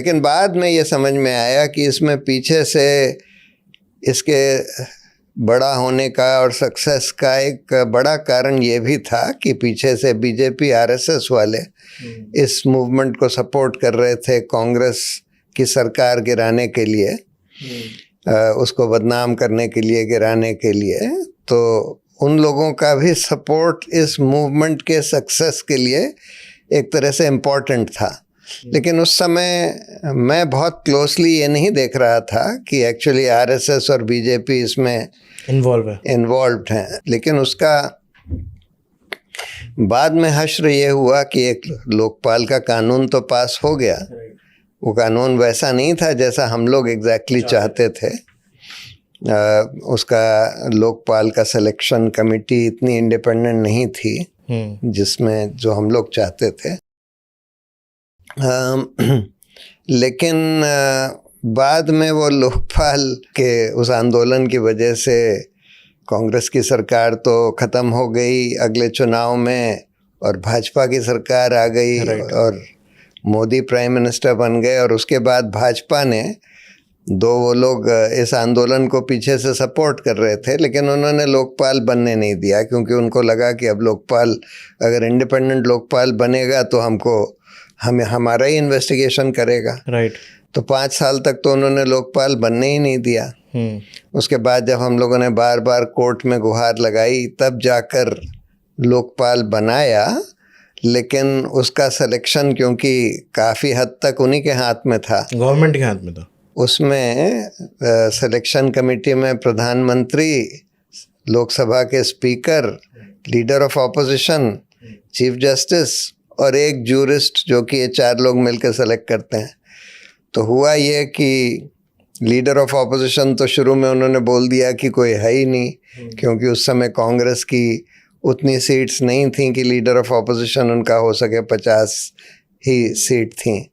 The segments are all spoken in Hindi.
लेकिन बाद में ये समझ में आया कि इसमें पीछे से इसके बड़ा होने का और सक्सेस का एक बड़ा कारण ये भी था कि पीछे से बीजेपी आरएसएस वाले इस मूवमेंट को सपोर्ट कर रहे थे कांग्रेस की सरकार गिराने के लिए, उसको बदनाम करने के लिए, गिराने के लिए। तो उन लोगों का भी सपोर्ट इस मूवमेंट के सक्सेस के लिए एक तरह से इम्पोर्टेंट था। लेकिन उस समय मैं बहुत क्लोजली ये नहीं देख रहा था कि एक्चुअली आरएसएस और बीजेपी इसमें इन्वॉल्व्ड हैं। लेकिन उसका बाद में हश्र ये हुआ कि एक लोकपाल का कानून तो पास हो गया। वो कानून वैसा नहीं था जैसा हम लोग एग्जैक्टली चाहते थे। उसका लोकपाल का सिलेक्शन कमेटी इतनी इंडिपेंडेंट नहीं थी जिसमें जो हम लोग चाहते थे। लेकिन बाद में वो लोकपाल के उस आंदोलन की वजह से कांग्रेस की सरकार तो ख़त्म हो गई अगले चुनाव में, और भाजपा की सरकार आ गई और मोदी प्राइम मिनिस्टर बन गए। और उसके बाद भाजपा ने वो लोग इस आंदोलन को पीछे से सपोर्ट कर रहे थे, लेकिन उन्होंने लोकपाल बनने नहीं दिया, क्योंकि उनको लगा कि अब लोकपाल, अगर इंडिपेंडेंट लोकपाल बनेगा तो हमारा ही इन्वेस्टिगेशन करेगा। तो 5 साल तक तो उन्होंने लोकपाल बनने ही नहीं दिया। उसके बाद जब हम लोगों ने बार बार कोर्ट में गुहार लगाई तब जाकर लोकपाल बनाया। लेकिन उसका सिलेक्शन क्योंकि काफ़ी हद तक उन्हीं के हाथ में था, गवर्नमेंट के हाथ में था, उसमें सिलेक्शन कमेटी में प्रधानमंत्री, लोकसभा के speaker, leader of opposition, chief justice और एक जूरिस्ट, जो कि ये 4 लोग मिलकर सेलेक्ट करते हैं। तो हुआ ये कि लीडर ऑफ ऑपोजिशन तो शुरू में उन्होंने बोल दिया कि कोई है ही नहीं, क्योंकि उस समय कांग्रेस की उतनी सीट्स नहीं थी कि लीडर ऑफ ऑपोजिशन उनका हो सके। 50 ही सीट थी,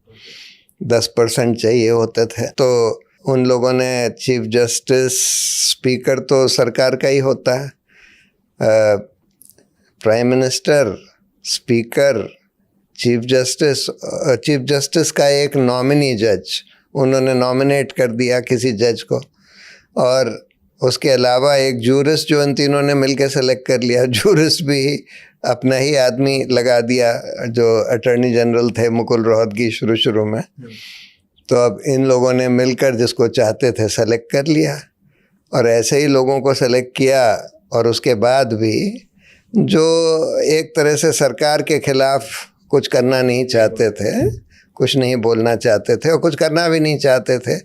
10% चाहिए होते थे। तो उन लोगों ने चीफ जस्टिस, स्पीकर तो सरकार का ही होता है, prime minister, speaker, chief justice का एक नॉमिनी जज उन्होंने नॉमिनेट कर दिया किसी जज को, और उसके अलावा एक जूरिस्ट जो इन तीनों ने मिलकर सेलेक्ट कर लिया। जूरिस्ट भी अपना ही आदमी लगा दिया, जो अटॉर्नी जनरल थे मुकुल रोहतगी शुरू में। तो अब इन लोगों ने मिलकर जिसको चाहते थे सेलेक्ट कर लिया, और ऐसे ही लोगों को सेलेक्ट किया। और उसके बाद भी जो एक तरह से सरकार के खिलाफ कुछ करना नहीं चाहते थे, कुछ नहीं बोलना चाहते थे और कुछ करना भी नहीं चाहते थे,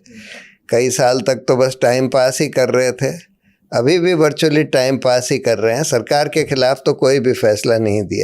कई साल तक तो बस टाइम पास ही कर रहे थे, अभी भी वर्चुअली टाइम पास ही कर रहे हैं, सरकार के खिलाफ तो कोई भी फैसला नहीं दिया।